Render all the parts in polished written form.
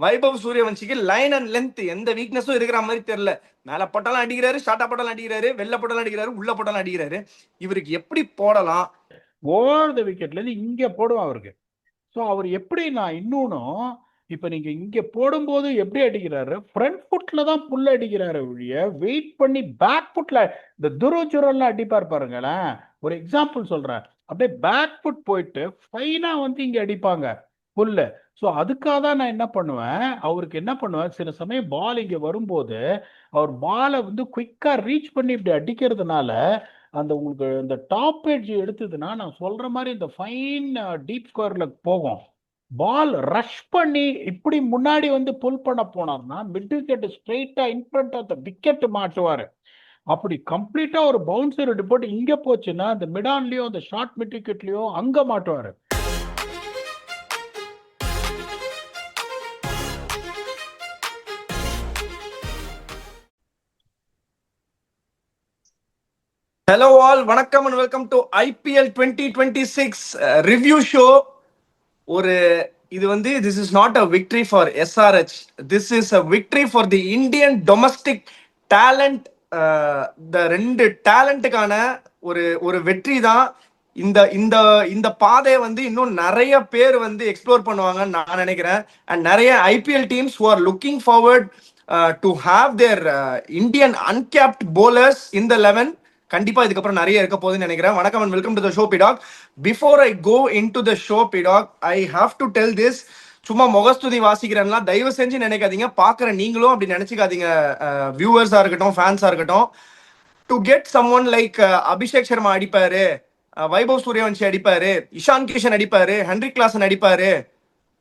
Vaibhav சூரியவன்ஷிக்கு line and length எந்த வீக்னஸும் இருக்கிற மாதிரி தெரியல. மேல போட்டாலும் அடிக்கிறாரு, ஷார்ட்டா போட்டாலும் அடிக்கிறாரு, வெள்ள போட்டாலும் அடிக்கிறாரு, உள்ள போட்டாலும் அடிக்கிறாரு. இவருக்கு எப்படி போடலாம்? ஓவர் த விக்கெட்ல இருந்து இங்க போடுவான் அவருக்கு. ஸோ அவர் எப்படி நான் இன்னொன்னும் இப்போ நீங்க இங்க போடும்போது எப்படி அடிக்கிறாரு, ஃப்ரண்ட் ஃபுட்ல தான் புல் அடிக்கிறாரு ஒழிய வெயிட் பண்ணி பேக் ஃபுட்ல இந்த துருஜுரல்லாம் அடிப்பார் பாருங்களேன். ஒரு எக்ஸாம்பிள் சொல்றேன், அப்படியே பேக் ஃபுட் போயிட்டு ஃபைனா வந்து இங்க அடிப்பாங்க புல்லு. ஸோ அதுக்காக தான் நான் என்ன பண்ணுவேன், அவருக்கு என்ன பண்ணுவேன், சில சமயம் பால் இங்க வரும்போது அவர் பாலை வந்து குயிக்கா ரீச் பண்ணி இப்படி அடிக்கிறதுனால அந்த உங்களுக்கு இந்த டாப் எட்ஜ் எடுத்ததுன்னா நான் சொல்ற மாதிரி இந்த ஃபைன் டீப் ஸ்கொயர்ல போகும். பால் ரஷ் பண்ணி இப்படி முன்னாடி வந்து புல் பண்ண போனார்னா மிட் விக்கெட் ஸ்ட்ரெயிட்டா இன்ஃப்ரண்ட் ஆஃப் த விக்கெட் மாட்டுவாரு. அப்படி கம்ப்ளீட்டா ஒரு பவுன்சர் போட்டு இங்க போச்சுன்னா அந்த மிடான்லயோ அந்த ஷார்ட் மிட் விக்கெட்லயோ அங்க மாட்டுவாரு. ஹலோ ஆல், வணக்கம் and welcome to IPL 2026 review show. ஒரு இது வந்து this is not a victory for SRH, this is a victory for the Indian domestic talent. இந்த ரெண்டு டேலண்ட்டுக்கான ஒரு வெற்றி தான். இந்த இந்த இந்த பாதையை வந்து இன்னும் நிறைய பேர் வந்து எக்ஸ்ப்ளோர் பண்ணுவாங்கன்னு நான் நினைக்கிறேன். அண்ட் நிறைய IPL teams who are looking forward to have their Indian uncapped bowlers in the 11. கண்டிப்பா இதுக்கப்புறம் நிறைய இருக்க போகுதுன்னு நினைக்கிறேன். வணக்கம் and welcome to the show பிடாக். Before I go into the show பிடாக், I have to tell this. சும்மா முகஸ்துதி வாசிக்கிறேன்னா தயவு செஞ்சு நினைக்காதீங்க, பாக்குற நீங்களும் அப்படி நினைச்சுக்காதீங்க. வியூவர்ஸா இருக்கட்டும், ஃபேன்ஸா இருக்கட்டும், to get someone like Abhishek Sharma அடிப்பாரு, வைபவ் சூரியவன்ஷி அடிப்பாரு, இஷான் கிஷன் அடிப்பாரு, ஹென்ரி கிளாசன் அடிப்பாரு,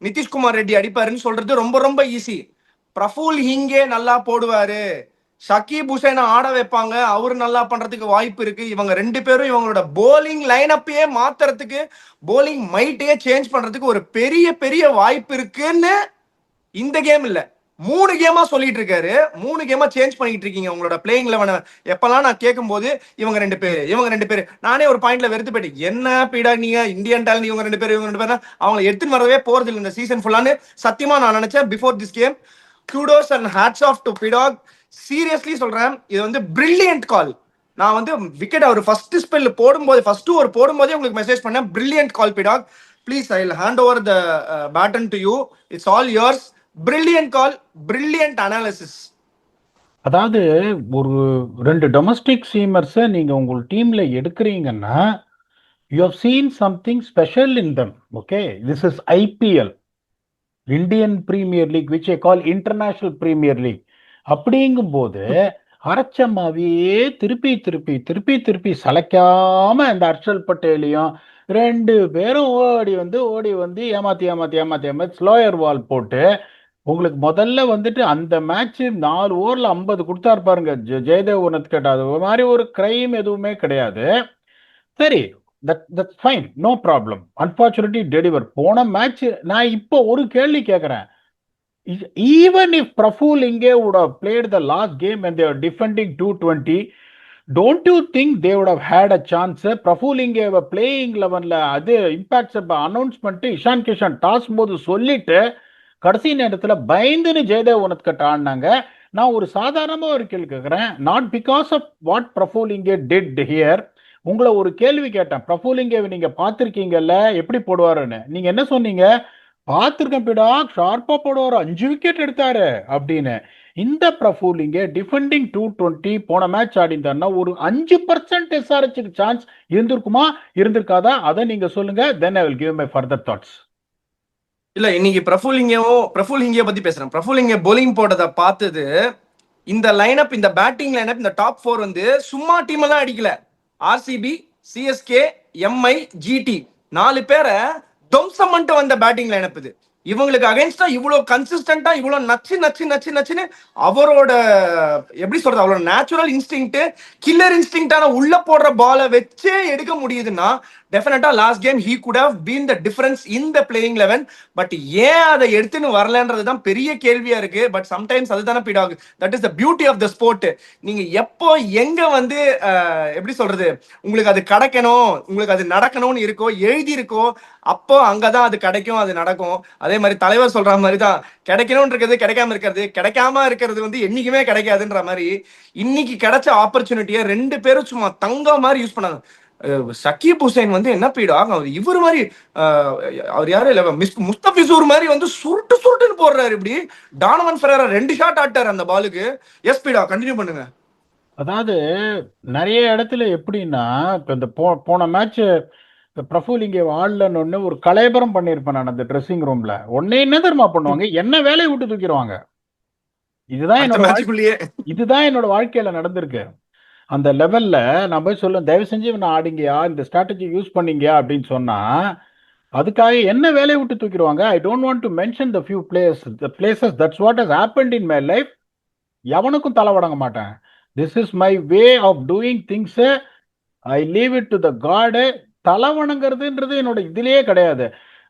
நிதிஷ்குமார் ரெட்டி அடிப்பாருன்னு சொல்றது ரொம்ப ரொம்ப ஈஸி. பிரஃபுல் ஹிங்கே நல்லா போடுவாரு, ஷக்கீப் ஹுசைனை ஆட வைப்பாங்க, அவரு நல்லா பண்றதுக்கு வாய்ப்பு இருக்கு. இவங்க ரெண்டு பேரும் இவங்களோட போலிங் லைனப்பையே மாத்துறதுக்கு, போலிங் மைட்டையே சேஞ்ச் பண்றதுக்கு ஒரு பெரிய பெரிய வாய்ப்பு இருக்குன்னு இந்த கேம் இல்ல 3 கேமா சொல்லிட்டு இருக்காரு. 3 கேமா சேஞ்ச் பண்ணிட்டு இருக்கீங்க உங்களோட பிளேயிங் 11. எப்பெல்லாம் நான் கேட்கும் போது இவங்க ரெண்டு பேரு நானே ஒரு பாயிண்ட்ல வெறுத்து போயிட்டு, என்ன பீடா நீங்க இந்தியன் டேலண்ட் இவங்க ரெண்டு பேரும் அவங்க எடுத்துன்னு வரவே போறது இல்லை இந்த சீசன் ஃபுல்லான்னு சத்தியமா நான் நினைச்சேன் before this game. Kudos and hats off to பிடாக். சீரியஸ்லி சொல்றேன், இது வந்து பிரில்லியன்ட் கால். நான் வந்து விக்கெட் அவர் ஃபர்ஸ்ட் ஸ்பெல் போடும்போது ஃபர்ஸ்ட் ஓவர் போடும்போதே உங்களுக்கு மெசேஜ் பண்ணேன், பிரில்லியன்ட் கால் பிடாக், please I will hand over the baton to you, it's all yours. Brilliant call, brilliant analysis. அதாவது ஒரு 2 டொமஸ்டிக் சீமர்ஸை நீங்க உங்கள் டீம்ல எடுக்கிறீங்கன்னா you have seen something special in them. Okay, this is IPL, Indian premier league, which I call international premier league. அப்படிங்கும்போது அரைச்சமாவே திருப்பி திருப்பி திருப்பி திருப்பி சளைக்காம இந்த ஹர்ஷல் பட்டேலையும் 2 பேரும் ஓடி வந்து ஏமாத்தி ஸ்லோயர் வால் போட்டு உங்களுக்கு முதல்ல வந்துட்டு அந்த மேட்ச் 4 ஓவர்ல 50 கொடுத்தாரு பாருங்க ஜெயதேவ் உனத்கட். அது மாதிரி ஒரு கிரைம் எதுவுமே கிடையாது. சரி, that's fine, no problem. Unfortunately deliver போன மேட்ச். நான் இப்போ ஒரு கேள்வி கேட்கிறேன், even if Praful Inge would have played the last game and they were defending 220, don't you think they would have had a chance? Praful Inge playing 11ல அது impacts announcement Ishan Kishan toss போது சொல்லிட்டு கடைசி நேரத்தில் பயந்துன்னு ஜெயதேவ் உனத்கட் ஆடினாங்க. நான் ஒரு சாதாரணமாக ஒரு கேள்வி கேட்குறேன், not because of what Praful Hinge did here. உங்களை ஒரு கேள்வி கேட்டேன், பிரஃபுல் இங்கே நீங்க பார்த்துருக்கீங்கல்ல எப்படி போடுவாருன்னு. நீங்க என்ன சொன்னீங்க, பார்த்துருக்கேன் பிடாக், ஷார்ப்பா போடுவார், 5 விக்கெட் எடுத்தாரு அப்படின்னு. இந்த பிரஃபுல் இங்கே டிஃபெண்டிங் 220 போன மேட்ச் ஆடிந்தாருன்னா ஒரு 5% SRH சான்ஸ் இருந்திருக்குமா இருந்திருக்காதா, அதை நீங்க சொல்லுங்க. Then I will give my further thoughts. இல்ல, இன்னைக்கு பிரஃபுல் ஹிங்கே பத்தி பேசுறேன். பிரஃபுல் ஹிங்கே போலிங் போட்டதை பார்த்தது, இந்த லைனப், இந்த பேட்டிங் லைனப், இந்த டாப் 4 வந்து சும்மா டீம் எல்லாம் அடிக்கல. RCB, CSK, MI, GT 4 பேரை துவம்சம் பண்ணிட்டு வந்த பேட்டிங் லைனப் இது. இவங்களுக்கு அகைன்ஸ்டா இவ்வளவு கன்சிஸ்டன்டா, இவ்வளவு நச்சுன்னு அவரோட எப்படி சொல்றது, அவரோட நேச்சுரல் இன்ஸ்டிங்க்ட், கில்லர் இன்ஸ்டிங்க்டான உள்ள போடுற பாலை வச்சே எடுக்க முடியுதுன்னா definitely last game he could have been the difference in the playing eleven. But ஏன் அதை எடுத்துன்னு வரலன்றது தான் பெரிய கேள்வியா இருக்கு. பட் சம்டைம்ஸ் அதுதானே பீடாகும். That is the beauty of the sport. நீங்க எப்போ எங்க வந்து எப்படி சொல்றது, உங்களுக்கு அது கிடைக்கணும், உங்களுக்கு அது நடக்கணும்னு இருக்கோ, எழுதி இருக்கோ, அப்போ அங்கதான் அது கிடைக்கும், அது நடக்கும். அதே மாதிரி தலைவர் சொல்ற மாதிரி தான், கிடைக்கணும்னு இருக்கிறது கிடைக்காம இருக்கிறது, கிடைக்காம இருக்கிறது வந்து என்னைக்குமே கிடைக்காதுன்ற மாதிரி இன்னைக்கு கிடைச்ச ஆப்பர்ச்சுனிட்டியை ரெண்டு பேரும் சும்மா தங்க மாதிரி யூஸ் பண்ணாங்க. சக்கீப் ஹுசைன் வந்து என்ன பீடா, அவர் இவர் மாதிரி அவர் யாரு இல்ல முஸ்தபிசூர் மாதிரி வந்து சுருட்டு சுருட்டுன்னு போடுறாரு. இப்படி டானவன் ஃபெரேரா 2 ஷாட் ஆட்டாரு அந்த பாலுக்கு. எஸ் பீடா, கண்டினியூ பண்ணுங்க. அதாவது நிறைய இடத்துல எப்படின்னா, இப்போ இந்த போன மேட்ச் பிரஃபுல் இங்கே ஆடலன்னு ஒரு கலைபரம் பண்ணியிருப்பேன் நான் அந்த ட்ரெஸ்ஸிங் ரூம்ல. உடனே என்ன தெரியுமா பண்ணுவாங்க, என்ன வேலையை விட்டு தூக்கிடுவாங்க. இதுதான் என்னோட வாழ்க்கையில நடந்திருக்கு. அந்த லெவல்ல நான் போய் சொல்லுவேன், தயவு செஞ்சு நான் ஆடிங்கயா, இந்த ஸ்ட்ராட்டஜி யூஸ் பண்ணீங்க அப்படின்னு சொன்னா அதுக்காக என்ன வேலையை விட்டு தூக்கிடுவாங்க. I don't want to mention the few places that's what has happened in my life. எவனுக்கும் தலை வணங்க மாட்டேன். This is my way of doing things. I leave it to the god. தலை வணங்குறதுன்றது என்னோட இதுலயே கிடையாது.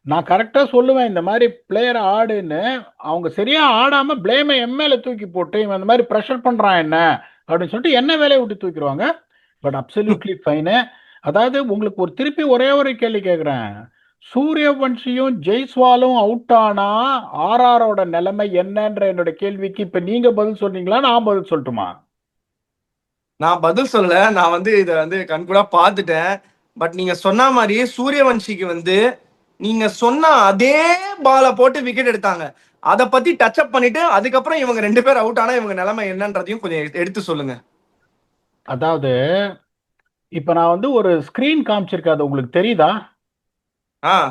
நான் கரெக்டா சொல்லுவேன், இந்த மாதிரி பிளேயர் ஆடுன்னு. அவங்க சரியா ஆடாம பிளேமை எம்எல்ஏ தூக்கி போட்டு இவன் இந்த மாதிரி ப்ரெஷர் பண்றான் என்ன அப்படின்னு சொல்லிட்டு என்ன வேலையை விட்டு தூக்கிடுவாங்க. But absolutely fine. அதாவது உங்களுக்கு ஒரு திருப்பி ஒரே ஒரு கேள்வி கேட்குறேன். சூரியவன்ஷியும் ஜெய்ஸ்வாலும் அவுட் ஆனா ஆர்ஆரோட நிலைமை என்னன்ற என்னோட கேள்விக்கு இப்ப நீங்க பதில் சொன்னீங்களா, நான் பதில் சொல்லட்டுமா? நான் பதில் சொல்ல, நான் வந்து இதை வந்து கண்கூடா பார்த்துட்டேன். பட் நீங்க சொன்ன மாதிரி சூரியவன்ஷிக்கு வந்து நீங்க சொன்ன அதே பாலை போட்டு விக்கெட் எடுத்தாங்க. அதை பத்தி டச் அப் பண்ணிட்டு அதுக்கப்புறம் இவங்க 2 பேர் அவுட் ஆனா இவங்க நிலைமை என்னன்றதையும் கொஞ்சம் எடுத்து சொல்லுங்க. அதாவது இப்ப நான் வந்து ஒரு ஸ்கிரீன் காமிச்சிருக்கேன், அது உங்களுக்கு தெரியுதா?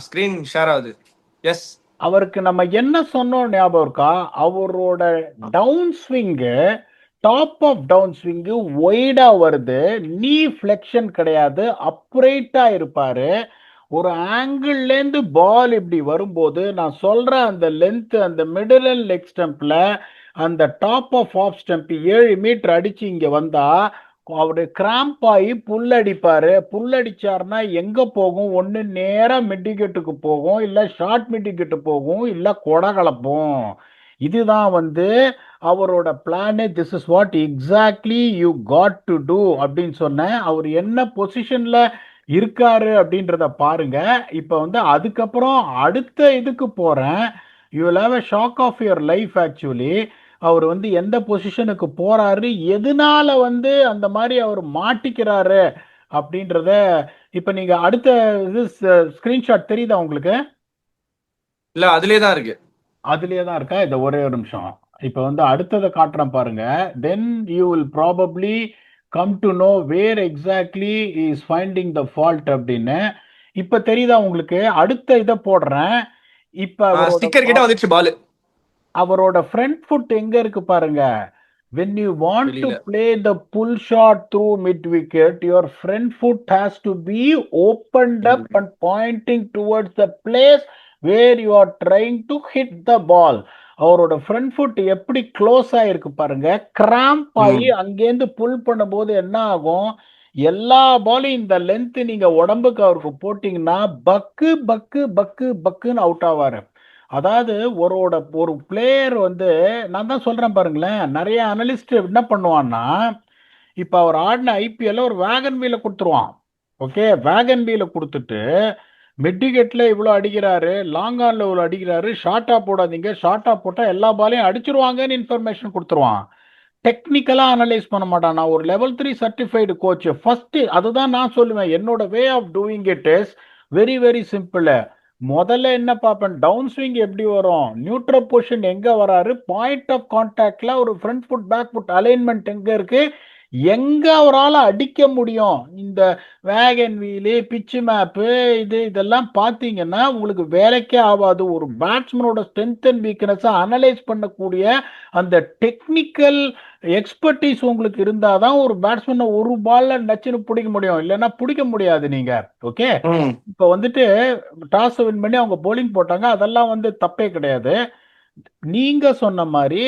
ஸ்கிரீன் ஷேர் ஆகுது. எஸ். அவருக்கு நம்ம என்ன சொன்னோம் ஞாபகம் இருக்கா? அவரோட down swing, top of down swing ஒய்டா வருது, நீ ஃபிளெக்ஷன் கிடையாது, அப்ரைட்டா இருப்பாரு. ஒரு ஆங்கிள்லேருந்து பால் இப்படி வரும்போது நான் சொல்ற அந்த லென்த், அந்த மிடில் அண்ட் லெக் ஸ்டம்பில் அந்த டாப் ஆஃப் ஸ்டம்ப் 7 மீட்டர் அடிச்சு இங்க வந்தா அவரு கிராம்ப் ஆகி புல்லடிப்பாரு. புல்லடிச்சாருன்னா எங்க போகும்? ஒன்னு நேரா மிட்டிகெட்டுக்கு போகும், இல்ல ஷார்ட் மிட்டிகெட்டு போகும், இல்ல கொடை கலப்போம். இதுதான் வந்து அவரோட plan. This is what exactly you got to do அப்படின்னு சொன்னேன். அவர் என்ன பொசிஷன்ல இருக்காரு அப்படின்றத பாருங்க. இப்ப வந்து அதுக்கப்புறம் அடுத்த இதுக்கு போறேன். You will have a shock of your life actually. அவர் வந்து எந்த பொசிஷனுக்கு போறாரு, எதனால வந்து அந்த மாதிரி அவர் மாட்டிக்கிறாரு அப்படின்றத இப்ப நீங்க அடுத்த இது ஸ்கிரீன்ஷாட் தெரியுதா உங்களுக்கு? இல்ல, அதுலயே தான் இருக்கு. அதுலயே தான் இருக்கா? இந்த ஒரே ஒரு நிமிஷம். இப்ப வந்து அடுத்ததை காட்டுறேன் பாருங்க. Then you will probably come to know where exactly is finding the fault அப்படின்னு. இப்ப தெரியுதா உங்களுக்கு? அடுத்த இதை போடுறேன். இப்ப ஸ்டிக்கர் கிட்ட வந்துச்சு பால். அவரோட ஃப்ரண்ட் ஃபுட் எங்க இருக்கு பாருங்க. when you want to play the pull shot through mid wicket, your front foot has to be opened up and pointing towards the place where you are trying to hit the ball. அவரோட front food எப்படி close ஆயிருக்கு பாருங்க. Cramp ஆகி அங்கேருந்து புல் பண்ணும்போது என்ன ஆகும், எல்லா பாலும் இந்த லென்த் நீங்க உடம்புக்கு அவருக்கு போட்டீங்கன்னா பக்கு பக்கு பக்கு பக்குன்னு அவுட் ஆவாரு. அதாவது ஒரு பிளேயர் வந்து நான் தான் சொல்றேன் பாருங்களேன், நிறைய அனலிஸ்ட் என்ன பண்ணுவான்னா, இப்ப அவர் ஆடின ஐபிஎல்ல ஒரு வேகன் வீல கொடுத்துருவான். ஓகே, வேகன் வீல கொடுத்துட்டு மிட்டிகெட்ல இவ்வளோ அடிக்கிறாரு, லாங் ஆன்ல இவ்வளோ அடிக்கிறாரு, ஷார்ட்டா போடாதீங்க, ஷார்ட்டா போட்டா எல்லா பாலையும் அடிச்சிருவாங்கன்னு இன்ஃபர்மேஷன் கொடுத்துருவான். டெக்னிக்கலா அனலைஸ் பண்ண மாட்டான். நான் ஒரு லெவல் 3 சர்டிஃபைடு கோச். ஃபர்ஸ்ட் அதுதான் நான் சொல்லுவேன், என்னோட way of doing it is very very simple. முதல்ல என்ன பார்ப்பேன், டவுன் ஸ்விங் எப்படி வரும், நியூட்ரல் பொசிஷன் எங்க வராரு, பாயிண்ட் ஆஃப் கான்டாக்ட்ல ஒரு front foot back foot alignment எங்க இருக்கு, எங்க அவரால் அடிக்க முடியும். இந்த வேகன் வீலு, பிச்சு மேப்பு, இதெல்லாம் பார்த்தீங்கன்னா உங்களுக்கு வேலைக்கே ஆகாது. ஒரு பேட்ஸ்மேனோட ஸ்ட்ரென்த் அண்ட் வீக்னஸ் அனலைஸ் பண்ணக்கூடிய அந்த டெக்னிக்கல் எக்ஸ்பர்டீஸ் உங்களுக்கு இருந்தாதான் ஒரு பேட்ஸ்மேனை ஒரு பால்ல நச்சுன்னு பிடிக்க முடியும், இல்லைன்னா பிடிக்க முடியாது நீங்க. ஓகே, இப்ப வந்துட்டு டாஸ் வின் பண்ணி அவங்க போலிங் போட்டாங்க, அதெல்லாம் வந்து தப்பே கிடையாது. நீங்க சொன்ன மாதிரி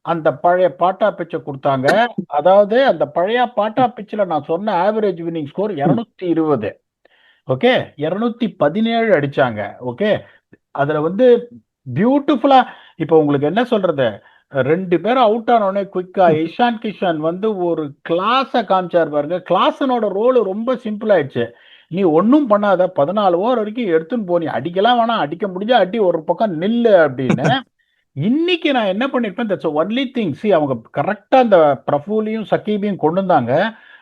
அந்த பழைய பாட்டா பிச்சை கொடுத்தாங்க. அதாவது அந்த பழைய பாட்டா பிச்சில் நான் சொன்ன ஆவரேஜ் வின்னிங் ஸ்கோர் 220. ஓகே, 217 அடிச்சாங்க. ஓகே, அதுல வந்து பியூட்டிஃபுல்லா, இப்போ உங்களுக்கு என்ன சொல்றது, 2 பேரும் அவுட் ஆனோடனே குயிக்கா இஷான் கிஷன் வந்து ஒரு கிளாஸை காமிச்சார் பாருங்க. கிளாஸனோட ரோல் ரொம்ப சிம்பிள் ஆயிடுச்சு. நீ ஒன்றும் பண்ணாத, 14 ஓவர் வரைக்கும் எடுத்துன்னு போ, நீ அடிக்கலாம் வேணாம், அடிக்க முடிஞ்சா அடி, ஒரு பக்கம் நில்லு அப்படின்னு. இன்னைக்கு நான் என்ன பண்ணிருப்பேன், தட்ஸ் ஒன்லி திங். சி, அவங்க கரெக்டா அந்த பிரஃபூலியும் சக்கீபையும் கொண்டு வந்தாங்க.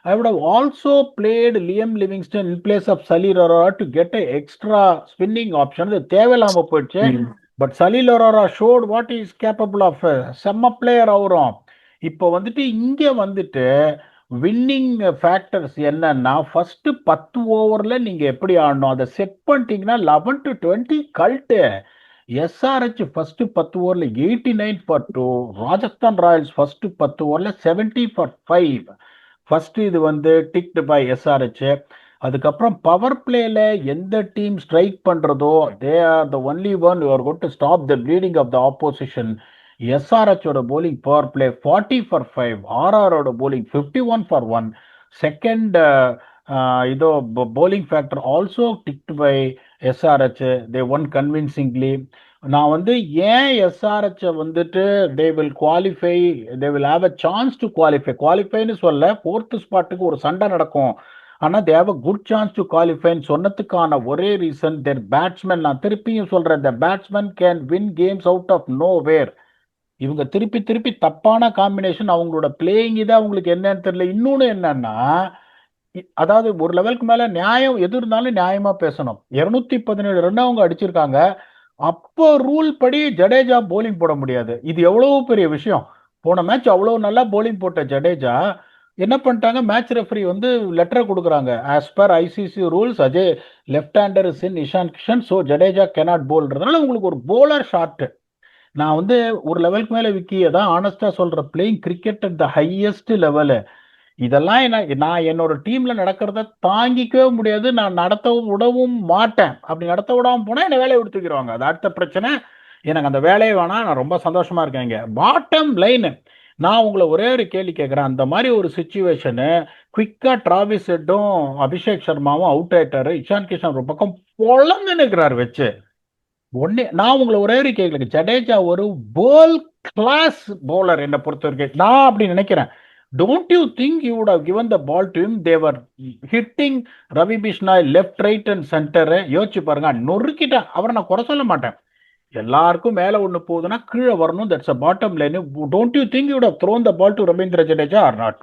I would have also played Liam Livingstone in place of Salil Arora to get a extra spinning option. இது தேவையில்லாம போயிடுச்சு. But Salil Arora showed what is capable of. செம்ம பிளேயர் அவரும். இப்போ வந்துட்டு இங்க வந்துட்டு வின்னிங் ஃபேக்டர்ஸ் என்னன்னா, ஃபர்ஸ்ட் 10 ஓவர்ல நீங்க எப்படி ஆடணும் அதை செட் பண்ணிட்டீங்கன்னா 11 to 20 கல்ட்டு. எஸ்ஆர்ஹெச் ஃபர்ஸ்ட் 10 ஓவர்ல 89 ஃபார் 2, ராஜஸ்தான் ராயல்ஸ் ஃபர்ஸ்ட் 10 ஓவர்ல 70 ஃபார் 5. ஃபர்ஸ்ட் இது வந்து டிக்டு பை எஸ்ஆர்ஹெச். அதுக்கப்புறம் பவர் பிளேல எந்த டீம் ஸ்ட்ரைக் பண்றதோ they are the only one you are going to stop the bleeding of the opposition. எஸ்ஆர்ஹெச்சோட போலிங் பவர் பிளே 40 ஃபார் 5, ஆர்ஆரோட போலிங் 51 ஃபார் 1. செகண்ட் இதோ bowling factor also ticked by SRH. They won convincingly. நான் வந்து ஏன் SRH வந்துட்டு they will qualify, they will have a chance to குவாலிஃபைன்னு சொல்ல, 4th ஸ்பாட்டுக்கு ஒரு சண்டை நடக்கும், ஆனால் they have a good chance to குவாலிஃபைன்னு சொன்னதுக்கான ஒரே ரீசன் தேர் பேட்ஸ்மேன். நான் திருப்பியும் சொல்றேன், the batsman can win games out of nowhere. இவங்க திருப்பி திருப்பி தப்பான காம்பினேஷன், அவங்களோட பிளேயிங் இதை அவங்களுக்கு என்னன்னு தெரியல. இன்னொன்று என்னன்னா, அதாவது ஒரு லெவலுக்கு மேல நியாயம் எது இருந்தாலும் நியாயமா பேசணும். 217 ரன் அவங்க அடிச்சிருக்காங்க. அப்போ ரூல் படி ஜடேஜா போலிங் போட முடியாது. இது எவ்வளவு பெரிய விஷயம். போன மேட்ச் அவ்வளவு நல்லா போலிங் போட்ட ஜடேஜா என்ன பண்ணிட்டாங்க, மேட்ச் ரெஃபரி வந்து லெட்டர் கொடுக்குறாங்க, as per ICC rules Ajay left hander is in Ishan Kishan, so Jadeja cannot போல்ன்றதுனால உங்களுக்கு ஒரு போலர் ஷாட். நான் வந்து ஒரு லெவலுக்கு மேல விக்கியை தான் ஆனஸ்டா சொல்ற, playing cricket at the highest level. இதெல்லாம் நான் என்னோட டீம்ல நடக்கிறத தாங்கிக்கவே முடியாது, நான் நடத்தவும் விடவும் மாட்டேன். அப்படி நடத்த விடாம போனா என்ன வேலையை விடுத்துக்கிடுவாங்க, அது அடுத்த பிரச்சனை. எனக்கு அந்த வேலையை வேணாம், நான் ரொம்ப சந்தோஷமா இருக்கேன். இங்க பாட்டம் லைன், நான் உங்களை ஒரே ஒரு கேள்வி கேட்குறேன். அந்த மாதிரி ஒரு சுச்சுவேஷனு குவிக்கா டிராவிஸ் ஹெட்டும் அபிஷேக் சர்மாவும் அவுட் ஆயிட்டாரு, இஷான் கிஷன் ஒரு பக்கம் பொழந்து நிற்கிறாரு வச்சு. ஒன்னே நான் உங்களை ஒரே ஒரு கேட்கல, ஜடேஜா ஒரு வேர்ல்ட் கிளாஸ் பவுலர் என்னை பொறுத்த வரைக்கும், நான் அப்படி நினைக்கிறேன். Don't you think you would have given the ball to him? They were hitting Ravi Bishnoi left, right and center. யோசிச்சு பாருங்க, நொறுக்கிட்டேன் அவரை. நான் குறை சொல்ல மாட்டேன், எல்லாருக்கும் மேல ஒண்ணு போகுதுன்னா கீழே வரணும், that's a bottom line. Don't you think you would have thrown the ball to Ravindra Jadeja or not?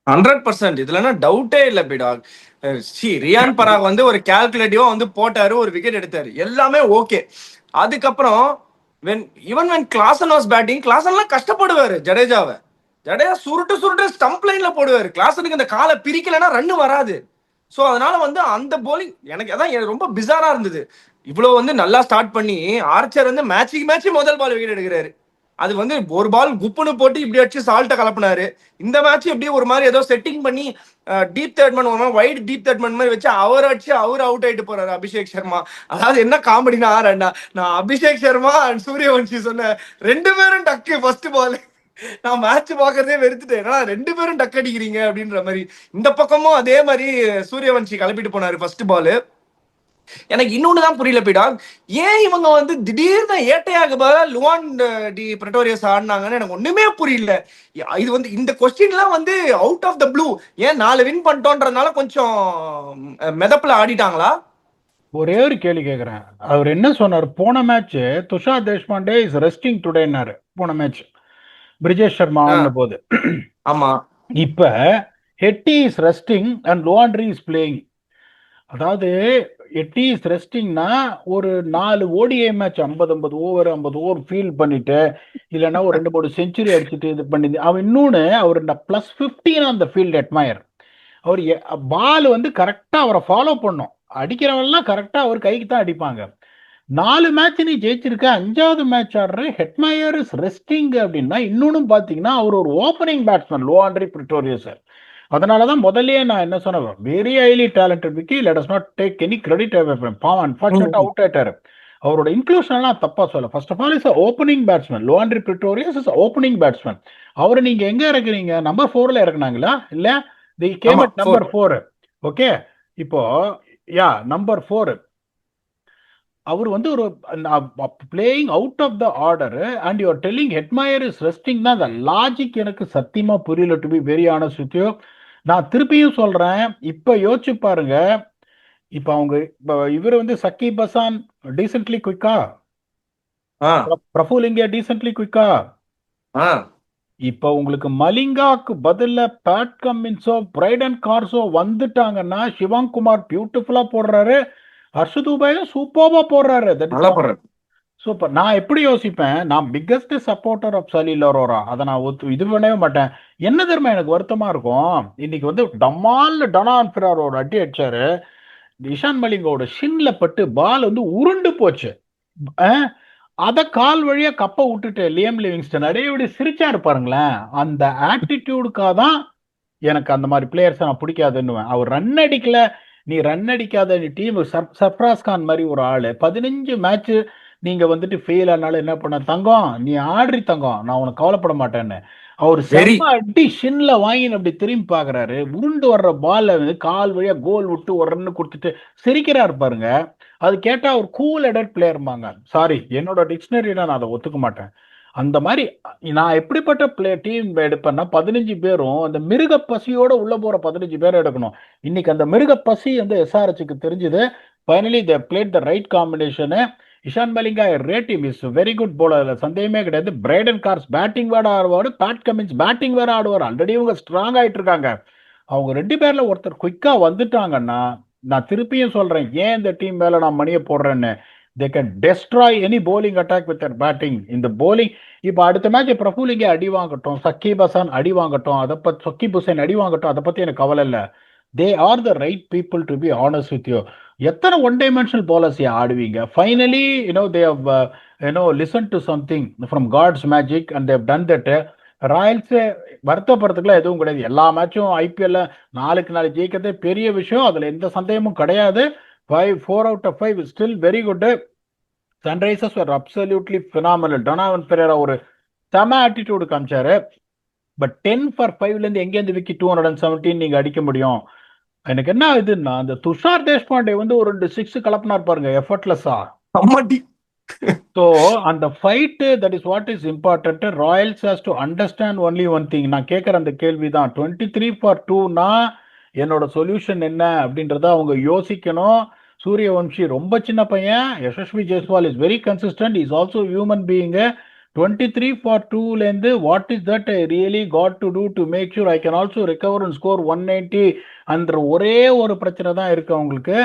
100%. இதுல டவுட்டே இல்ல பிடாக். ரியான் பராக் வந்து ஒரு கால்குலேட்டிவா வந்து போட்டாரு, ஒரு விக்கெட் எடுத்தாரு, எல்லாமே ஓகே. அதுக்கப்புறம் even when Klaasen was batting, கிளாசன்லாம் கஷ்டப்படுவாரு ஜடேஜாவை. ஜடேஜா சுருட்டு ஸ்டம்ப் லைன்ல போடுவாரு, கிளாசனுக்கு இந்த காலை பிரிக்கலைன்னா ரன் வராது. ஸோ அதனால வந்து அந்த போலிங் எனக்கு அதான் ரொம்ப பிசாரா இருந்தது. இவ்வளவு வந்து நல்லா ஸ்டார்ட் பண்ணி ஆர்ச்சர் வந்து மேட்ச் முதல் பால் விக்கெட் எடுக்கிறாரு. அது வந்து ஒரு பால் குப்புன்னு போட்டு இப்படி அடிச்சு சால்ட்டை கலப்பினாரு. இந்த மேட்ச் எப்படி ஒரு மாதிரி ஏதோ செட்டிங் பண்ணி டீப் தேர்ட்மன், ஒரு மாதிரி வைட் டீப் தேர்ட்மன் மாதிரி வச்சு அவர் அடிச்சு அவர் அவுட் ஆயிட்டு போறாரு அபிஷேக் சர்மா. அதாவது என்ன காமெடினா, நான் அபிஷேக் சர்மா அண்ட் சூரியவன்ஷி சொன்ன 2 பேரும் டக்கு ஃபர்ஸ்ட் பால். நான் மேட்ச் பாக்குறதே வெறுத்துட்டேன், ஏன்னா 2 பேரும் டக் அடிக்கிறீங்க அப்படின்ற மாதிரி. இந்த பக்கமும் அதே மாதிரி சூரியவன்ஷி கிளப்பிட்டு போனாரு ஃபர்ஸ்ட் பால். எனக்கு இன்னொன்னுதான் புரியல பிடா, ஏன் இவங்க வந்து திடீர்னு ஏட்டையாக லுவான் டி பிரிட்டோரியஸ் ஆடினாங்கன்னு எனக்கு ஒண்ணுமே புரியல. இது வந்து இந்த கொஸ்டின்லாம் வந்து அவுட் ஆஃப் த ப்ளூ. ஏன் 4 வின் பண்ணிட்டோன்றதுனால கொஞ்சம் மெதப்புல ஆடிட்டாங்களா? ஒரே ஒரு கேள்வி கேட்குறேன். அவர் என்ன சொன்னார் போன match, Tushar Deshpande is resting டுடேன்னாரு போன மேட்ச் பிரிஜேஷ் சர்மா ஆடின போது. ஆமா, இப்ப Hetty is resting and Lhuandre is playing. அதாவது ஹெட்டி இஸ் ரெஸ்டிங்னா ஒரு 4 ஓடிஐ மேட்ச் 50 ஓவர் ஃபீல் பண்ணிட்டு, இல்லைன்னா ஒரு 2-3 செஞ்சுரி அடிச்சுட்டு இது பண்ணி, அவன் இன்னொன்னு அவர் +15 அந்த ஃபீல்ட் அட்மயர். அவர் பால் வந்து கரெக்டா அவரை ஃபாலோ பண்ணும், அடிக்கிறவெல்லாம் கரெக்டா அவர் கைக்கு தான் அடிப்பாங்க. 4 மேட்ச் நீ ஜெயிச்சிருக்க, 5வது மேட்ச் ஆடுற ஹெட்மயர் இஸ் ரெஸ்டிங் அப்படின்னா, இன்னொன்னு பாத்தீங்கன்னா அவர் ஒரு ஓப்பனிங் பேட்ஸ்மேன் லுவாண்ட்ரி பிரிட்டோரியஸ். அதனாலதான் முதல்லயே நான் என்ன சொன்னேன், very highly talented Vicky, let us not take any credit. பாவம் அன்பார்ச்சுனேட்டா அவுட் ஆயிட்டாரு. அவரோட இன்க்ளூஷன் எல்லாம் தப்பா சொல்ல. First of all is opening batsman, Lhuandre Pretorius is opening batsman. அவரை நீங்க எங்க இறக்குறீங்க, நம்பர் 4ல இறக்குனாங்களா? இல்ல, the game at number 4. Okay, இப்போ யா நம்பர் 4 அவர் வந்து ஒரு playing out of the order and you're telling Hetmyer is resting தான். அந்த லாஜிக் எனக்கு சத்தியமா புரியல, to be very honest with you. நான் திருப்பியும் சொல்றேன், இப்ப யோசிச்சு பாருங்க. இப்ப அவங்க இவர் வந்து சக்கீப் ஹசான் டீசென்ட்லி குயிக்கா, ஆ பிரஃபுல் இந்தியா டீசென்ட்லி குயிக்கா. ஆ இப்ப உங்களுக்கு மலிங்காக்கு பதில்ல பேட் கம்மின்ஸோ பிரைடன் கார்ஸோ வந்துட்டாங்கன்னா சிவாங் குமார் பியூட்டிஃபுல்லா போடுறாரு, ஹர்ஷத் உபாயும் சூப்பர்வா போடுறாரு. தட் இஸ் நல்லா போடுறாரு. சூப்பர். நான் எப்படி யோசிப்பேன், நான் biggest supporter of Salil Arora. அதை நான் இது பண்ணவே மாட்டேன். என்ன தெரியுமா எனக்கு வருத்தமா இருக்கும், இன்னைக்கு வந்து டமால் டனான் ஃபிரார் ஒரு அடி அடிச்சாரு, இஷான் மலிங்கோட ஷின்ல பட்டு பால் வந்து உருண்டு போச்சு. அஹ், அத கால் வழியா கப்ப விட்டுட்டு லியம் லிவிங்ஸ்டன் அடையே இப்படி சிரிச்சாரு பாருங்களேன். அந்த ஆட்டிடியூடுக்காக தான் எனக்கு அந்த மாதிரி பிளேயர்ஸ் நான் பிடிக்காதுன்னுவேன். அவர் ரன் அடிக்கல, நீ ரன் அடிக்காத டீம். சர்ஃப்ராஸ் கான் மாதிரி ஒரு ஆளு 15 மேட்ச் நீங்க வந்துட்டு ஃபெயில் ஆனாலும் என்ன பண்ண தங்கம், நீ ஆடுறி தங்கம், நான் உனக்கு கவலைப்பட மாட்டேன்னு. அவர் வெரி செம்ம அடி ஷின்ல வாங்கி அப்படி திரும்பி பாக்குறாரு, உருண்டு வர்ற பால்ல வந்து கால் வழியா கோல் விட்டு ஒரு ரன் கொடுத்துட்டு சிரிக்கிறாரு பாருங்க. அது கேட்டா ஒரு கூல் ஹெடட் பிளேயர்மாங்க. சாரி, என்னோட டிக்ஷனரியில நான் அதை ஒத்துக்க மாட்டேன். அந்த மாதிரி நான் எப்படிப்பட்ட டீம் எடுப்பேன்னா 15 பேரும் அந்த மிருக பசியோட உள்ள போற 15 பேரை எடுக்கணும். இன்னைக்கு அந்த மிருக பசி வந்து எஸ்ஆர்எச்சுக்கு தெரிஞ்சது. Finally they played the right combination. Eshan Malinga rate him is very good bowler, சந்தேகமே கிடையாது. பிரைடன் கார்ஸ் பேட்டிங் வேற ஆடுவார், பேட் கமின்ஸ் பேட்டிங் வேற ஆடுவார். ஆல்ரெடி இவங்க ஸ்ட்ராங் ஆயிட்டு இருக்காங்க. அவங்க 2 பேர்ல ஒருத்தர் குயிக்கா வந்துட்டாங்கன்னா, நான் திருப்பியும் சொல்றேன், ஏன் இந்த டீம் மேல நான் மணியை போடுறேன்னு, they can destroy any bowling attack with Dhar batting. இந்த bowling இப்போ அடுத்த மேட்ச் பிரபுலிங்க அடி வாங்கட்டும், சக்கீப் ஹசான் அடி வாங்கட்டும், அதை பத்தி சக்கீப் ஹுசைன் அடி வாங்கட்டும், அதை பத்தி எனக்கு கவலை இல்லை. They are the right people to be honest with you. எத்தனை ஒன் டைமென்ஷனல் பாலர்ஸ் ஆடுவீங்க? Finally they have listen to something from God's magic and they've done that. Royals வருத்தப்படுறதுக்குலாம் எதுவும் கிடையாது. எல்லா மேட்சும் ஐபிஎல்ல 4-4 ஜெயிக்கிறதே பெரிய விஷயம், அதுல எந்த சந்தேகமும் கிடையாது. 4 out of 5 is still very good. Sunrisers were absolutely phenomenal. Donovan Ferreira ஒரு செம ஆட்டிடியூடு காமிச்சாரு. பட் 10 for 5ல இருந்து எங்கேருந்து விக்கி 217 நீங்க அடிக்க முடியும்? எனக்கு என்ன இதுன்னா, அந்த துஷார் தேஷ்பாண்டே வந்து ஒரு 2 6 கலப்பினார் பாருங்க, எஃபர்ட்லெஸ்ஸா. அம்மாடி. ஸோ அந்த fight, that is what is important. Royals has to understand only one thing. நான் கேட்குற அந்த கேள்வி தான், 23 for 2னா என்னோட சொல்யூஷன் என்ன அப்படின்றத அவங்க யோசிக்கணும். சூரியவம்சி ரொம்ப சின்ன பையன், Yashasvi Jaiswal is very consistent, is also human being. 23 for 2லேருந்து what is that I really got to do to make sure I can also recover and score 190 என்ற ஒரே ஒரு பிரச்சனை தான் இருக்கு அவங்களுக்கு.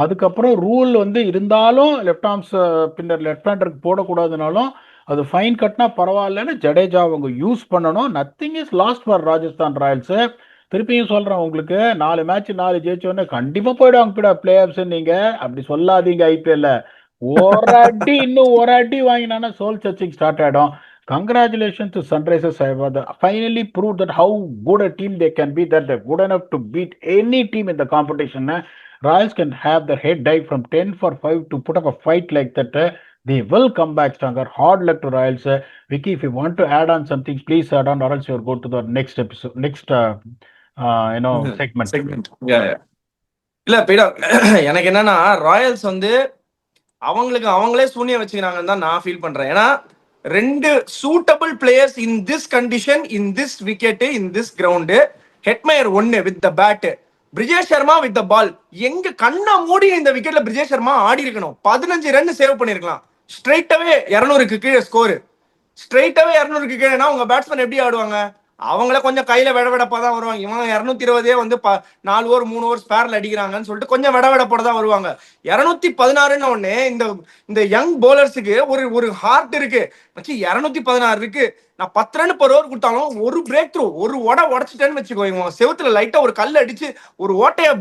அதுக்கப்புறம் ரூல் வந்து இருந்தாலும் லெஃப்ட் ஆர்ம்ஸ் பின்னர் லெஃப்ட் ஹேண்டருக்கு போடக்கூடாதுனாலும் அது ஃபைன் கட்டினா பரவாயில்லன்னு ஜடேஜா அவங்க யூஸ் பண்ணணும். Nothing is last for Rajasthan Royals. திருப்பியும் சொல்றேன், உங்களுக்கு 4 மேட்ச் 4 ஜெயிச்சோன்னு கண்டிப்பா போயிடுவாங்க பிளே ஆஃப்ஸ். நீங்க அப்படி சொல்லாதீங்க. ஐபிஎல்ல ஒரு அடி இன்னும் ஒரு அடி வாங்கினானா சோல் சர்ச்சிங் ஸ்டார்ட் ஆயிடும். Congratulations to Sunrisers. Finally proved that how good a team they can be, that they're good enough to beat any team in the competition. Royals can have their head dive from 10 for 5 to put up a fight like that. They will come back stronger. Hard luck to Royals. Vicky, if you want to add on something, please add on, or else you'll go to the next episode, next segment. இல்ல பீடா, எனக்கு என்னன்னா Royals வந்து அவங்களுக்கு அவங்களே சூனியம் வச்சுக்கிறாங்கன்னு தான் நான் feel பண்றேன். ஏன்னா 2 suitable players in this condition, in this wicket, in this ground. Hetmyer 1 with the bat, Brijesh Sharma with the ball. எங்க கண்ணா மூடி இந்த விக்கெட்ல பிரிஜேஷ் சர்மா ஆடி இருக்கணும். 15 ரன் சேவ் பண்ணிருக்கலாம். ஸ்ட்ரைட்டாவே 200க்கு கீழே ஸ்கோர். ஸ்ட்ரைட்டாவே 200க்கு கீழேனா உங்க பேட்ஸ்மேன் எப்படி ஆடுவாங்க? அவங்கள கொஞ்சம் கையில விடவிடப்பா தான் வருவாங்க. இவங்க 220 வந்து 4 ஓவர் 3 ஓவர் ஸ்பேர்ல அடிக்கிறாங்கன்னு சொல்லிட்டு கொஞ்சம் விடவிடப்போட தான் வருவாங்க. 216 உடனே இந்த யங் போலர்ஸுக்கு ஒரு ஹார்ட் இருக்கு. 216 இருக்கு, நான் 10 ரன் per ஓவர் கொடுத்தாலும் ஒரு பிரேக் த்ரூ, ஒரு உடைச்சிட்டேன்னு வச்சுக்கோ, இவங்க செவுத்துல லைட்டா ஒரு கல் அடிச்சு ஒரு ஓட்டைய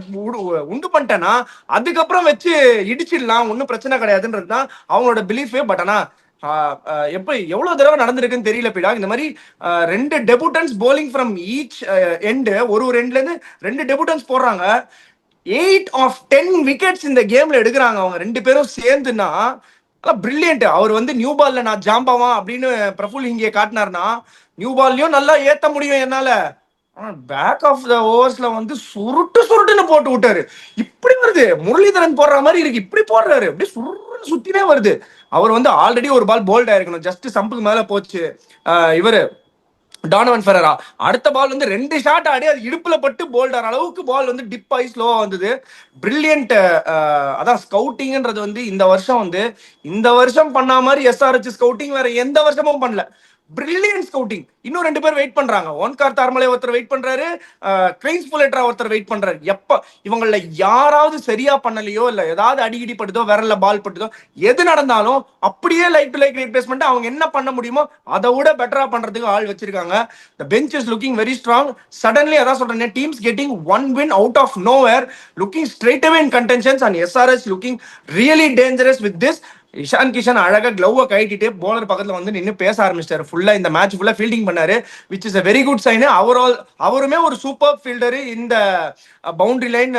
உண்டு பண்ணிட்டேன்னா அதுக்கப்புறம் வச்சு இடிச்சிடலாம், ஒன்னும் பிரச்சனை கிடையாதுன்றது தான் அவங்களோட பிலீஃபே. பட் ஆனா எப்படி எவ்வளவு தடவை நடந்திருக்குன்னு தெரியல பீடா. இந்த மாதிரி 2 டெபுட்டன்ஸ் bowling ஃப்ரம் ஈச் எண்ட், ஒரு எண்ட்ல இருந்து 2 டெபுட்டன்ஸ் போடுறாங்க. 8 of 10 விக்கெட்ஸ் இந்த கேம்ல எடுக்கிறாங்க அவங்க 2 பேரும் சேர்ந்துன்னா பிரில்லியன்ட். அவர் வந்து நியூ பால்ல நான் ஜாம்பாவான் அப்படின்னு பிரபுல் இங்கே காட்டினார்னா, நியூ பால்லையும் நல்லா ஏத்த முடியும் என்னால. பேக் ஆஃப் த ஓவர்ஸ்ல வந்து சுருட்டுன்னு போட்டு விட்டாரு. இப்படி வருது, முரளிதரன் போடுற மாதிரி இருக்கு, இப்படி போடுறாரு, அப்படி சுருன்னு சுத்தினே வருது. அவர் வந்து ஆல்ரெடி ஒரு பால் போல்ட் ஆயிருக்கணும், ஜஸ்ட் சம்புக்கு மேல போச்சு. இவரு டானவன் ஃபெரரா அடுத்த பால் வந்து 2 ஷாட் ஆடி அது இடுப்புல பட்டு போல்ட் ஆன அளவுக்கு பால் வந்து டிப் ஆகி ஸ்லோவா வந்தது. பிரில்லியன்ட். அதான் ஸ்கவுட்டிங்ன்றது வந்து இந்த வருஷம் பண்ண மாதிரி எஸ்ஆர்ஹெச் ஸ்கவுட்டிங் வேற எந்த வருஷமும் பண்ணல. Brilliant scouting. இன்னும் 2 பேர் வெயிட் பண்றாங்க. ஓன்கார் தார்மலை ஒருத்தர் வெயிட் பண்றாரு, கிரைன்ஸ் புல்லெட்ரா ஒருத்தர் வெயிட் பண்றாரு. எப்ப இவங்கள யாராவது சரியா பண்ணலையோ, இல்ல ஏதாவது அடிக்கடி பட்டுதோ, விரல்ல பால் பட்டுதோ, எது நடந்தாலும் அப்படியே லைக் டு லைக் ரீப்ளேஸ்மெண்ட் அவங்க என்ன பண்ண முடியுமோ அதை விட பெட்டரா பண்றதுக்கு ஆள் வச்சிருக்காங்க. The bench is looking very strong. Suddenly, அதான் சொல்றேன், teams getting one win out of nowhere, looking straight away in contentions, and SRH looking really dangerous with this. Ishan Kishan அழகா க்ளோவை கட்டிட்டு போலர் பக்கத்துல வந்து நின்று பேச ஆரம்பிச்சிட்டாரு. ஃபுல்லா இந்த மேட்ச் ஃபுல்லா ஃபீல்டிங் பண்ணாரு, which is a very good sign. அவருமே ஒரு சூப்பர் ஃபீல்டரு இந்த பவுண்டரி லைன்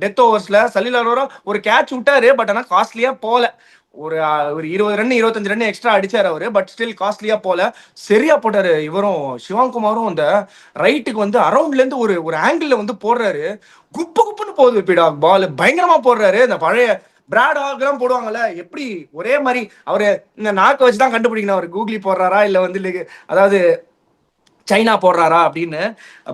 டெத் ஓவர்ஸ்ல. சலீல் அரோரா ஒரு கேட்ச் விட்டாரு, பட் ஆனா காஸ்ட்லியா போல. ஒரு 20 ரன் 25 ரன் எக்ஸ்ட்ரா அடிச்சாரு அவரு, பட் ஸ்டில் காஸ்ட்லியா போல. சரியா போட்டாரு. இவரும் சிவகுமாரும் அந்த ரைட்டுக்கு வந்து அரௌண்ட்ல இருந்து ஒரு ஒரு ஆங்கிள் வந்து போடுறாரு. குப்புன்னு போகுது பிடா பால், பயங்கரமா போடுறாரு. இந்த பழைய பிராட் ஹாக்லாம் போடுவாங்கல்ல, எப்படி ஒரே மாதிரி அவரு இந்த நாக்கை வச்சுதான் கண்டுபிடிக்கணும் அவர் கூகுளி போடுறாரா இல்ல வந்து அதாவது சைனா போடுறாரா அப்படின்னு.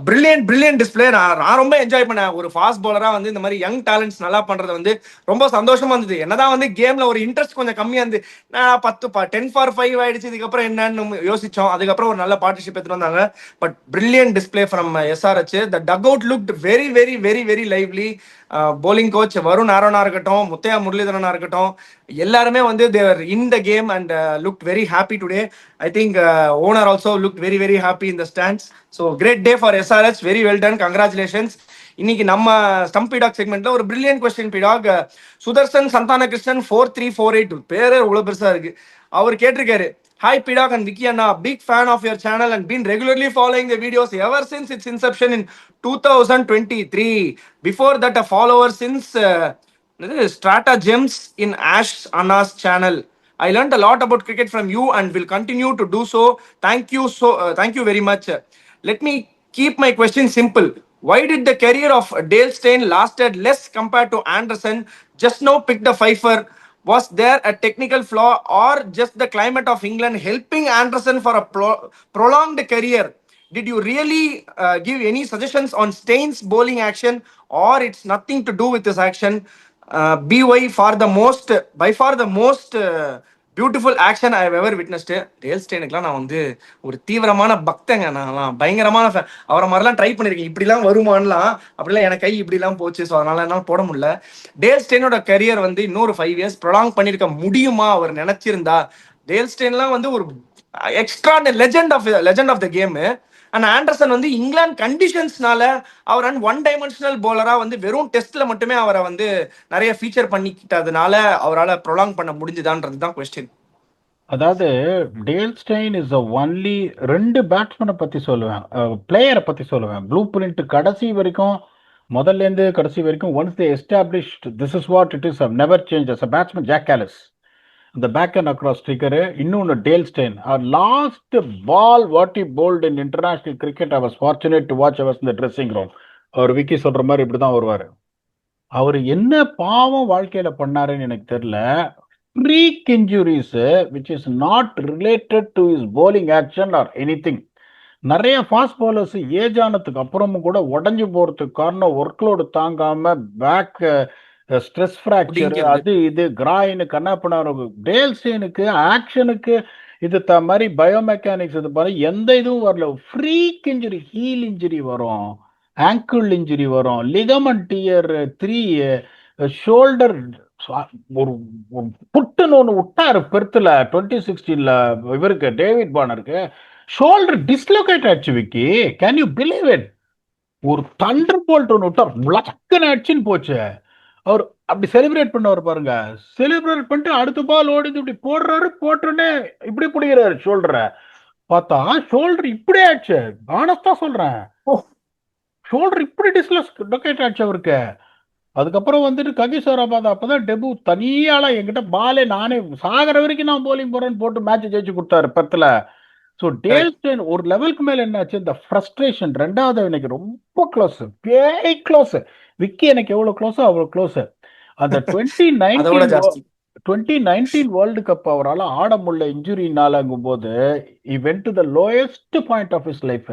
Brilliant display. நான் ரொம்ப என்ஜாய் பண்ணேன். ஒரு ஃபாஸ்ட் பாலரா வந்து இந்த மாதிரி யங் டேலண்ட்ஸ் நல்லா பண்றது வந்து ரொம்ப சந்தோஷமா இருந்தது. என்னதான் வந்து கேம்ல ஒரு இன்ட்ரெஸ்ட் கொஞ்சம் கம்மியா இருந்து, நான் 10 for 5 ஆயிடுச்சு, இதுக்கப்புறம் என்னன்னு யோசிச்சோம். அதுக்கப்புறம் ஒரு நல்ல பார்ட்னர்ஷிப் எடுத்துட்டு வந்தாங்க. But brilliant display from SRH. The duck out looked very very very very lively. Bowling coach Varun ஆரோனா இருக்கட்டும், முத்தையா முரளிதரனா இருக்கட்டும், எல்லாருமே வந்து there in the game and look very happy today. I think owner also look very very happy in the stands. So great day for SRH, very well done, congratulations. இன்னைக்கு நம்ம stump பிடாக் செக்மெண்ட்ல ஒரு பிரில்லியன்ட் கொஸ்டின் பிடாக். Sudarshan Santhanakrishnan 4348 பேரு இவ்வளவு பெருசா இருக்கு. அவர் கேட்டிருக்காரு, Hi Pidak and Vicky Anna, big fan of your channel and been regularly following the videos ever since its inception in 2023. Before that, a follower since Strata Gems in Ash Anna's channel. I learned a lot about cricket from you and will continue to do so. Thank you very much. Let me keep my question simple. Why did the career of Dale Steyn lasted less compared to Anderson? Just now picked a fifer. Was there a technical flaw or just the climate of England helping Anderson for a prolonged career? Did you really give any suggestions on Steyn's bowling action, or it's nothing to do with his action? By far the most beautiful action I have ever witnessed. Dale ஸ்டெய்னுக்குலாம் நான் வந்து ஒரு தீவிரமான பக்தங்க. நான்லாம் பயங்கரமான fan. அவரை மாதிரிலாம் try பண்ணியிருக்கேன். இப்படிலாம் வருமானலாம், அப்படிலாம் எனக்கு கை இப்படிலாம் போச்சு. ஸோ அதனால என்னால் போட முடியல. டேல் ஸ்டெய்னோட கரியர் வந்து இன்னொரு 5 years ப்ரொலாங் பண்ணியிருக்க முடியுமா அவர் நினைச்சிருந்தா? டேல் ஸ்டெய்ன்லாம் வந்து ஒரு extra legend of the game. And Anderson வந்து இங்கிலாந்து கண்டிஷன்ஸ்னால அவர் ஒன் டைமென்ஷனல் போலரா வந்து வெறும் டெஸ்ட்ல மட்டுமே அவரை வந்து நிறைய ஃபீச்சர் பண்ணிக்கிட்டதுனால அவரால் ப்ரொலாங் பண்ண முடிஞ்சுதான்றது தான் கொஸ்டின். அதாவது டேல் ஸ்டெயின் இஸ் ஒன்லி 2 பேட்ஸ்மேனை பத்தி சொல்லுவேன், பிளேயரை பத்தி சொல்லுவேன். ப்ளூ பிரிண்ட் கடைசி வரைக்கும், முதல்ல இருந்து கடைசி வரைக்கும், once they established this is what it is, never change. As a batsman Jacques Kallis, இந்த பேக் அண்ட் அக்ராஸ் ஸ்ட்ரைக்கரு. இன்னொன்று Dale Steyn. Last ball what he bowled in international cricket, I was fortunate to watch ours இந்த dressing room. அவர் விக்கி சொல்ற மாதிரி இப்படி தான் வருவார். அவர் என்ன பாவம் வாழ்க்கையில பண்ணாருன்னு எனக்கு தெரியல. freak injuries which is not related to his bowling action or anything. நிறைய ஃபாஸ்ட் பாலர்ஸ் ஏஜ் ஆனதுக்கு அப்புறமும் கூட உடஞ்சி போறதுக்கு காரணம் ஒர்க்லோடு தாங்காம பேக் ஸ்ட்ரெஸ் ஃப்ராக்சர், அது இது கிராயின் கண்ணாப்பண்ண. டேல் ஸ்டெய்னுக்கு ஆக்ஷனுக்கு இது மாதிரி பயோமெக்கானிக்ஸ் இது மாதிரி எந்த இதுவும் வரல. ஃப்ரீக் இன்ஜுரி, ஹீல் இன்ஜுரி வரும், ஆங்கிள் இன்ஜுரி வரும், லிகமெண்ட் டியர் 3, ஷோல்டர் ஒரு புட்டுன்னு ஒன்று விட்டாரு பெருத்துல 2016 இவருக்கு டேவிட் வார்னருக்கு ஷோல்டர் டிஸ்லோகேட் ஆயிடுச்சு Vicky. Can you believe it? ஒரு தண்டர் போல்ட் ஒன்று விட்டா லக்கன்னு அடிச்சுன்னு போச்சு. அவர் அப்படி செலிப்ரேட் பண்ணவர் பாருங்க. செலிப்ரேட் பண்ணிட்டு அடுத்த பால் ஓடிது இப்படி போடுறாரு, போட்டோன்னே இப்படி பிடிக்கிறாரு ஷோல்டரை. பார்த்தா ஷோல்டர் இப்படி ஆயிடுச்சு. ஆனஸ்டா சொல்றேன், ஷோல்டர் இப்படி டிஸ்லோகேட் ஆயிடுச்சு அவருக்கு. அதுக்கப்புறம் வந்துட்டு ககிசோராபாத் அப்பதான் டெபு தனியால என்கிட்ட பாலே நானே சாகிற வரைக்கும் நான் போலிங் போறேன்னு போட்டு மேட்ச் ஜெயிச்சு கொடுத்தாரு பத்துல. ஸோ டேல் ஸ்டெயின் ஒரு லெவலுக்கு மேல என்னாச்சு, இந்த ஃப்ரஸ்ட்ரேஷன். ரெண்டாவது எனக்கு ரொம்ப க்ளோஸ், வெரி க்ளோஸ். விக்கி எனக்கு எவ்வளவு க்ளோஸோ அவ்வளவு க்ளோஸ். அந்த அதை விட ஜாஸ்தி 2019 வேர்ல்டு கப் அவரால் ஆட முடியல இன்ஜுரினாலங்கும் போது, he went to the lowest point of his life.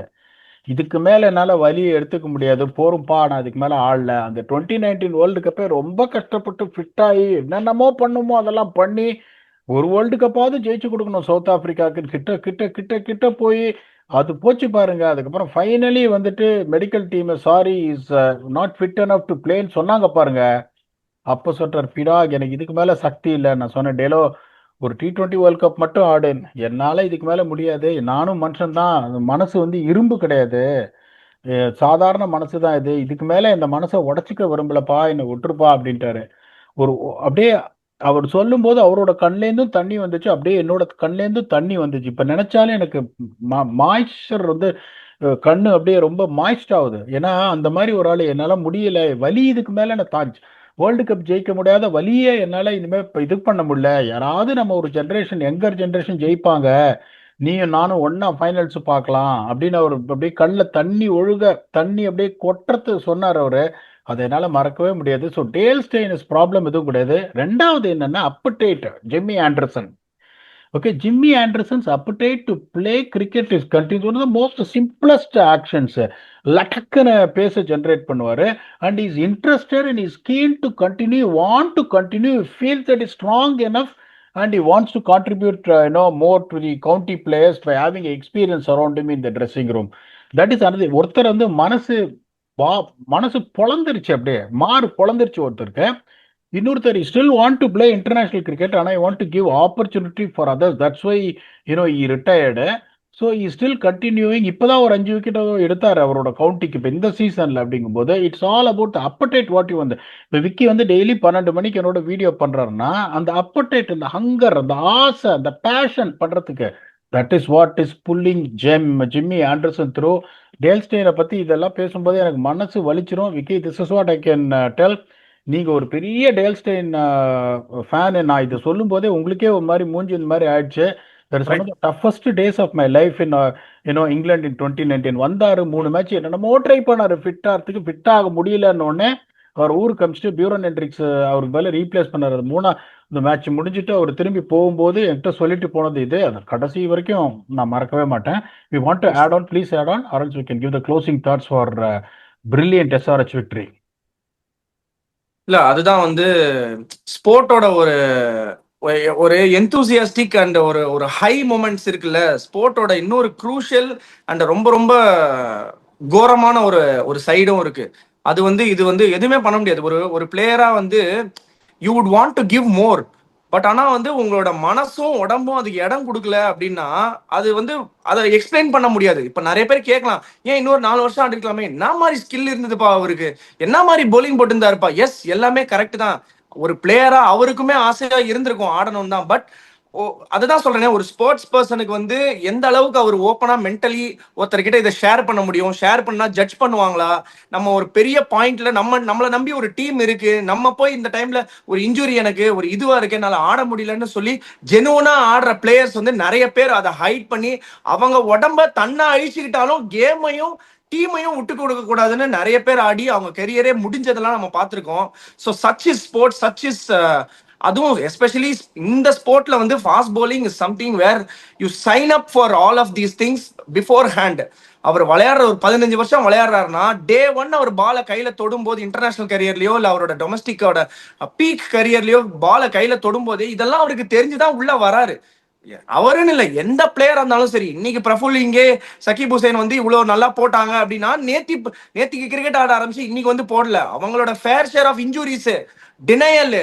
இதுக்கு மேல என்னால வலியை எடுத்துக்க முடியாது, போரும்பா, நான் இதுக்கு மேல ஆடல. அந்த 2019 வேர்ல்டு கப்பே ரொம்ப கஷ்டப்பட்டு ஃபிட் ஆகி என்னென்னமோ பண்ணுமோ அதெல்லாம் பண்ணி ஒரு வேர்ல்டு கப்பாவது ஜெயிச்சு கொடுக்கணும் சவுத் ஆப்பிரிக்காவுக்கு. கிட்ட கிட்ட கிட்ட கிட்ட போய் அது போச்சு பாருங்க. அதுக்கப்புறம் ஃபைனலி வந்துட்டு medical team sorry is not fit enough to பிளேன்னு சொன்னாங்க பாருங்க. அப்போ சொல்றார் பிராக், எனக்கு இதுக்கு மேல சக்தி இல்லை. நான் சொன்னேன், டேலோ ஒரு T20 வேர்ல்ட் கப் மட்டும் ஆடு, என்னால இதுக்கு மேல முடியாது. நானும் மனுஷன் தான், மனசு வந்து இரும்பு கிடையாது, சாதாரண மனசு தான் இது. இதுக்கு மேல இந்த மனசை உடைச்சிக்க விரும்பலப்பா, என்னை விட்டுருப்பா அப்படின்ட்டாரு. ஒரு அப்படியே அவர் சொல்லும் போது அவரோட கண்லேருந்தும் தண்ணி வந்துச்சு, அப்படியே என்னோட கண்லேருந்தும் தண்ணி வந்துச்சு. இப்ப நினைச்சாலும் எனக்கு மாய்ஸ்சர் வந்து கண்ணு அப்படியே ரொம்ப மாய்ஸ்ட் ஆகுது. ஏன்னா அந்த மாதிரி ஒரு ஆள் என்னால முடியல, வலி இதுக்கு மேல நான் தாஜ் வேர்ல்டு கப் ஜெயிக்க முடியாத வலியே என்னால இனிமே இது பண்ண முடியல. யாராவது நம்ம ஒரு ஜென்ரேஷன், யங்கர் ஜென்ரேஷன் ஜெயிப்பாங்க, நீயும் நானும் ஒன்னா ஃபைனல்ஸ் பார்க்கலாம் அப்படின்னு அவர் அப்படியே கண்ணில் தண்ணி ஒழுக, தண்ணி அப்படியே கொட்டுறது சொன்னார் அவரு. அதை என்னால மறக்கவே முடியாது. ஸோ டேல் ஸ்டெயின்ஸ் ப்ராப்ளம் எதுவும் கிடையாது. ரெண்டாவது என்னன்னா update Jimmy Anderson. Okay, Jimmy Anderson's appetite to play cricket is continuous. One of the most simplest actions. லட்டக்குன்னு பேச ஜென்ரேட் பண்ணுவாரு. And is interested and is keen to continue, want to continue, feel that is strong enough and he wants to contribute more to the county players by having experience around him in the dressing room. That is another. ஒருத்தர் வந்து மனசு பொழந்துருச்சு, அப்படியே மாறு பொழந்துருச்சு ஒருத்தருக்கு. இன்னொருத்தர் still want to play international cricket, ஆனால் I want to give opportunity for others, that's why he retired. So he still continuing. இப்போதான் ஒரு 5 விக்கெட் எடுத்தார் அவரோட கவுண்டிக்கு இப்போ இந்த சீசனில். அப்படிங்கும்போது it's all about appetite what you வந்து. இப்போ விக்கி வந்து டெய்லி 12 மணிக்கு என்னோட வீடியோ பண்ணுறாருன்னா, அந்த அப்படைட், அந்த ஹங்கர், அந்த ஆசை, அந்த பேஷன் பண்ணுறதுக்கு, that is what is pulling Jimmy Anderson through. Dale ஸ்டெயினை பற்றி இதெல்லாம் பேசும்போது எனக்கு மனசு வலிச்சிரும். Vicky, this is what I can tell. நீங்க ஒரு பெரிய டேல் ஸ்டெயின் ஃபேனு. நான் இதை சொல்லும் போதே உங்களுக்கே ஒரு மாதிரி மூஞ்சி இந்த மாதிரி ஆயிடுச்சு. That is one of the toughest days of my life in England in 2019. வந்தாரு, 3 மேட்ச் என்னென்னமோ ட்ரை பண்ணாரு ஃபிட் ஆகிறதுக்கு, ஃபிட் ஆக முடியலன்னு உடனே அவர் ஊருக்கு அமிச்சிட்டு பியூரன் ஹென்ட்ரிக்ஸ் அவருக்கு மேலே ரீப்ளேஸ் பண்ணாரு. இந்த மேட்ச் முடிஞ்சுட்டு அவர் திரும்பி போகும்போது என்கிட்ட சொல்லிட்டு போனது இது. அது கடைசி வரைக்கும் நான் மறக்கவே மாட்டேன். We want to add on, please add on, or else we can give the closing thoughts for brilliant SRH victory. இல்ல, அதுதான் வந்து ஸ்போர்ட்டோட ஒரு ஒரு எந்தூசியாஸ்டிக் அண்ட் ஒரு ஒரு ஹை மொமெண்ட்ஸ் இருக்குல்ல. ஸ்போர்ட்டோட இன்னொரு குரூஷியல் அண்ட் ரொம்ப ரொம்ப கோரமான ஒரு ஒரு சைடும் இருக்கு. அது வந்து இது வந்து எதுவுமே பண்ண முடியாது. ஒரு ஒரு பிளேயரா வந்து you would want to give more, but ஆனா வந்து உங்களோட மனசும் உடம்பும் அதுக்கு இடம் கொடுக்கல அப்படின்னா அது வந்து அதை எக்ஸ்பிளைன் பண்ண முடியாது. இப்ப நிறைய பேர் கேட்கலாம், ஏன் இன்னொரு 4 வருஷம் ஆடிருக்கலாமே, என்ன மாதிரி ஸ்கில் இருந்ததுப்பா அவருக்கு, என்ன மாதிரி போலிங் போட்டுருந்தாருப்பா. எஸ், எல்லாமே கரெக்ட் தான். ஒரு பிளேயரா அவருக்குமே ஆசையா இருந்திருக்கும் ஆடணும் தான். பட் அதுதான் சொல்றேன், ஒரு ஸ்போர்ட்ஸ் பர்சனுக்கு வந்து எந்த அளவுக்கு அவர் ஓப்பனா மென்டலி ஒருத்தர்கிட்ட இதை ஷேர் பண்ண முடியும், ஷேர் பண்ணா ஜட்ஜ் பண்ணுவாங்களா, நம்ம ஒரு பெரிய பாயிண்ட்ல நம்மளை நம்பி ஒரு டீம் இருக்கு, நம்ம போய் இந்த டைம்ல ஒரு இன்ஜுரி எனக்கு ஒரு இதுவா இருக்கு, என்னால ஆட முடியலன்னு சொல்லி ஜெனுவனா ஆடுற பிளேயர்ஸ் வந்து நிறைய பேர் அதை ஹைட் பண்ணி அவங்க உடம்ப தன்னை அழிச்சுக்கிட்டாலும் கேமையும் டீமையும் விட்டு கொடுக்க கூடாதுன்னு நிறைய பேர் ஆடி அவங்க கெரியரே முடிஞ்சதெல்லாம் நம்ம பார்த்துருக்கோம். So such is sports, such is அதுவும் எஸ்பெஷலி இந்த ஸ்போர்ட்ல வந்து fast bowling is something where you sign up for all of these things before hand. அவர் விளையாடுற ஒரு 15 வருஷம் விளையாடுறாருன்னா டே 1 அவர் பாலை கையில தொடும்போது இன்டர்நேஷனல் கரியர்லயோ இல்ல அவரோட டொமஸ்டிக்கோட பீக் கரியர்லயோ பாலை கையில தொடும்போது இதெல்லாம் அவருக்கு தெரிஞ்சுதான் உள்ள வராரு. அவருன்னு இல்லை, எந்த பிளேயரா இருந்தாலும் சரி. இன்னைக்கு பிரஃபுல் இங்கே சகிப் ஹுசைன் வந்து இவ்வளவு நல்லா போட்டாங்க அப்படின்னா நேத்திக்கு கிரிக்கெட் ஆட ஆரம்பிச்சு இன்னைக்கு வந்து போடல. அவங்களோட fair share of injuries, denial,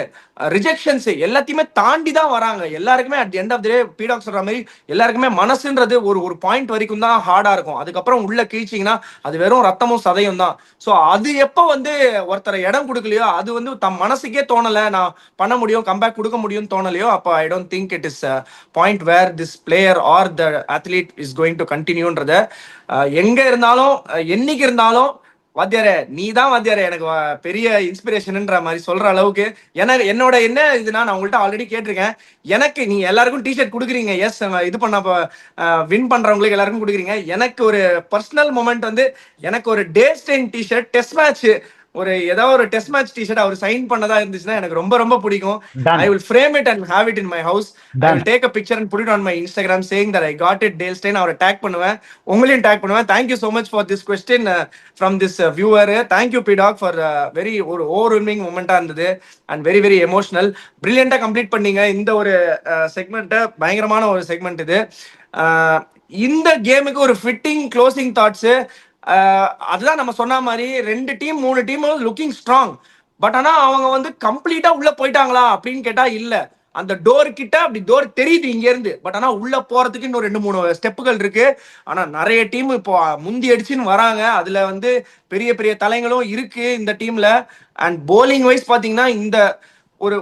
rejections எல்லாத்தையுமே தாண்டி தான் வராங்க. எல்லாருக்குமே at end of the day பீடாக் சொல்ற மாதிரி எல்லாருக்குமே மனசுன்றது ஒரு ஒரு பாயிண்ட் வரைக்கும் தான் ஹார்டா இருக்கும். அதுக்கப்புறம் உள்ள கீழ்ச்சிங்கன்னா அது வெறும் ரத்தமும் சதையும் தான். ஸோ அது எப்போ வந்து ஒருத்தரை இடம் கொடுக்கலையோ, அது வந்து தம் மனசுக்கே தோணலை நான் பண்ண முடியும், கம்பேக் கொடுக்க முடியும்னு தோணலையோ, அப்போ I don't think it is point where this player or the athlete is going to கண்டினியூன்றத எங்க இருந்தாலும் என்னைக்கு இருந்தாலும் வாத்தியாரே நீ தான் வாத்தியாரே எனக்கு பெரிய இன்ஸ்பிரேஷன்ன்ற மாதிரி சொல்ற அளவுக்கு என்னோட என்ன இதுனா நான் உங்கள்கிட்ட ஆல்ரெடி கேட்டிருக்கேன். எனக்கு நீ எல்லாருக்கும் டிஷர்ட் கொடுக்குறீங்க, எஸ் இது பண்ண வின் பண்றவங்களுக்கு எல்லாருக்கும் கொடுக்குறீங்க. எனக்கு ஒரு பர்சனல் மொமெண்ட் வந்து எனக்கு ஒரு Dale Steyn T-shirt test match ஏதாவது ஒரு டெஸ்ட் மேட்ச் டிஷர்ட் அவர் சைன் பண்ணதா இருந்துச்சுன்னா எனக்கு ரொம்ப ரொம்ப பிடிக்கும். I will frame it and have it in my house. I will take a picture and put it on my Instagram saying that I got it Dale Steyn. அவரை tag பண்ணுவேன், உங்களையும் டேக் பண்ணுவேன். Thank you so much for this question from this viewer. Thank you பிடாக் for very ஒரு overwhelming மூமெண்டா இருந்தது and very very emotional. பிரில்லியண்டா complete பண்ணீங்க இந்த ஒரு செக்மெண்ட்டை. பயங்கரமான ஒரு செக்மெண்ட் இது. இந்த கேமுக்கு ஒரு ஃபிட்டிங் க்ளோசிங் தாட்ஸ். அதுதான் நம்ம சொன்ன மாதிரி 2 team 3 team looking strong. But ஆனா அவங்க வந்து கம்ப்ளீட்டா உள்ள போயிட்டாங்களா அப்படின்னு கேட்டா இல்ல. அந்த டோர் கிட்ட அப்படி டோர் தெரியுது இங்க இருந்து. பட் ஆனா உள்ள போறதுக்கு இன்னும் 2-3 ஸ்டெப்புகள் இருக்கு. ஆனா நிறைய டீம் இப்போ முந்தி அடிச்சுன்னு வராங்க. அதுல வந்து பெரிய பெரிய தலைங்களும் இருக்கு இந்த டீம்ல. அண்ட் போலிங் வைஸ் பாத்தீங்கன்னா இந்த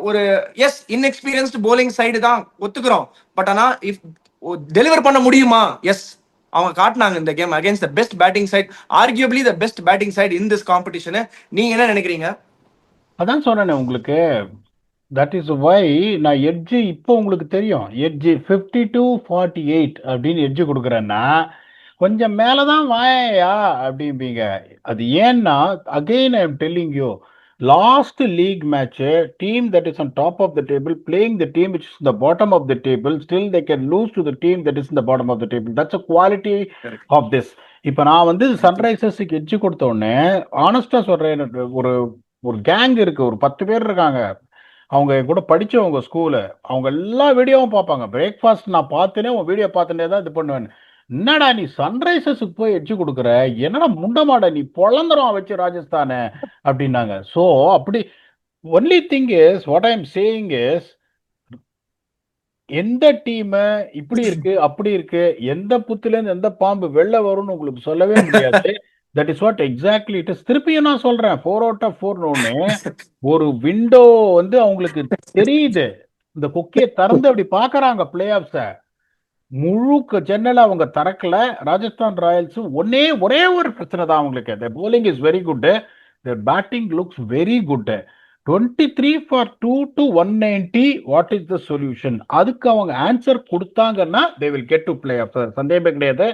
ஒரு எஸ் இன்எக்ஸ்பீரியன்ஸ்டு போலிங் சைடு தான் ஒத்துக்கிறோம். பட் ஆனா இஃப் டெலிவர் பண்ண முடியுமா? எஸ், அவங்க காட்டினாங்க இந்த game against the best batting side, arguably the best batting side in this competition. நீங்க என்ன நினைக்கிறீங்க? அதான் சொன்னேனே உங்களுக்கு. தட் இஸ் வை நான் எட்ஜு இப்போ உங்களுக்கு தெரியும். எட்ஜு 52-48 அப்படின்னு எட்ஜு கொடுக்குறேன்னா கொஞ்சம் மேலே தான் வாயா அப்படிம்பீங்க. அது ஏன்னா again I am telling you, last league match team that is on top of the table playing the team which is the bottom of the table, still they can lose to the team that is இந்த bottom of the table. That's a quality of this. இப்போ நான் வந்து சன்ரைசர்ஸுக்கு edge கொடுத்த உடனே ஆனஸ்டா சொல்றேன், ஒரு ஒரு gang இருக்கு, ஒரு 10 பேர் இருக்காங்க. அவங்க கூட படிச்சவங்க ஸ்கூலு. அவங்க எல்லா வீடியோவும் பார்ப்பாங்க. பிரேக்ஃபாஸ்ட் நான் பார்த்தேனே, உன் வீடியோ பார்த்துட்டே தான் இது பண்ணுவேன். என்னடா நீ சன்ரைசர்ஸுக்கு போய் எட்ஜு கொடுக்குற, என்னடா முண்டமாட நீ பொழந்துரும் வச்சு ராஜஸ்தானு அப்படின்னாங்க. ஸோ அப்படி only thing is what I am saying is, எந்த டீம் இப்படி இருக்கு அப்படி இருக்கு, எந்த புத்துலேருந்து எந்த பாம்பு வெளில வரும்னு உங்களுக்கு சொல்லவே முடியாது. That is what exactly it is. திருப்பியும் நான் சொல்றேன் 4 out of 4 ஒரு விண்டோ வந்து அவங்களுக்கு தெரியுது. இந்த குக்கியை திறந்து அப்படி பாக்குறாங்க பிளே ஆஃப்ஸ. முழு ஜன்னல அவங்க திறக்கல. ராஜஸ்தான் ராயல்ஸ் ஒரே ஒரு பிரச்சனை தான் அவங்களுக்கு. the bowling is very good, their batting looks very good. 23 for 2 to 190, what is the solution? அதுக்கு அவங்க ஆன்சர் கொடுத்தாங்கன்னா they will get to play off. சந்தேகமே கிடையாது.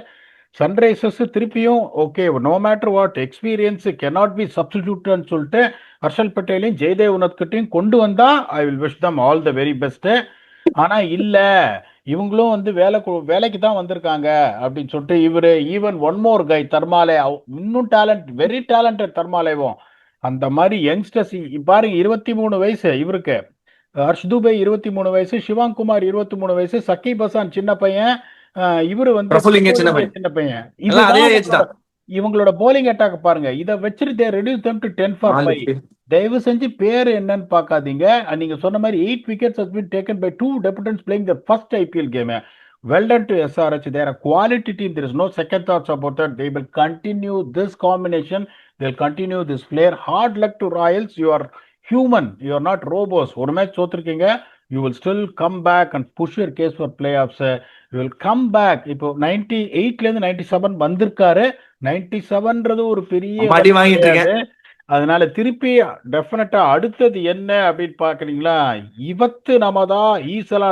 சன்ரைசர்ஸ் திருப்பியும் okay, no matter what, experience cannot be substituted சொல்லிட்டு ஹர்ஷல் பட்டேலையும் ஜெய்தேவ் உனத்கிட்டையும் கொண்டு வந்தா I will wish them all the very best. ஆனா இல்ல, இவங்களும் வந்து வேலைக்கு தான் வந்திருக்காங்க அப்படின்னு சொல்லிட்டு இவரு ஈவன் ஒன் மோர் கை தர்மாலே, இன்னும் டேலண்ட், வெரி டேலண்டட் தர்மாலேவும். அந்த மாதிரி யங்ஸ்டர்ஸ் பாருங்க, 23 வயசு இவருக்கு, ஹர்ஷ் துபே 23 வயசு, சிவாங் குமார் 23 வயசு, சக்கீப் ஹசான் சின்ன பையன், இவரு வந்து சின்ன பையன். இவங்களோட போலிங் அட்டாக் பாருங்க. இதை வச்சுட்டு ரெடியூஸ் them to 10 for 5. தயவு செஞ்சு பேர் என்னன்னு பார்க்காதீங்க. நீங்க சொன்ன மாதிரி 8 wickets has been taken by 2 debutants playing the first IPL game. Well done to SRH. They are a quality team. There is no second thoughts about that. They will continue this combination. They'll continue this flair. Hard luck to Royals. You are human. You are not robots. ஒரு match தோத்துருக்கீங்க. You will still come back and push your case for playoffs. You will come back. இப்போ 98ல இருந்து 97 வந்திருக்காரு. 97ன்றது ஒரு பெரிய அதனால திருப்பி டெஃபினட்டா அடுத்தது என்ன அப்படின்னு பாக்குறீங்களா? ಇವತ್ತು ನಮದಾ ಈ ಸಲ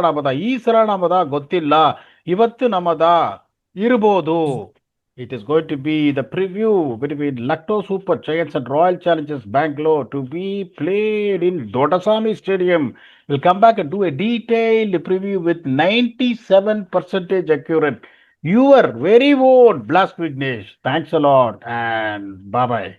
ನಮದಾ ಗೊತ್ತಿಲ್ಲ, ಇವತ್ತು ನಮದಾ ಇರಬಹುದು. It is going to be the preview between Lucknow Super Giants and Royal Challengers Bangalore to be played in Dodasamy Stadium. We'll come back and do a detailed preview with 97% accurate. Your very own Blast Vignesh. Thanks a lot and bye-bye.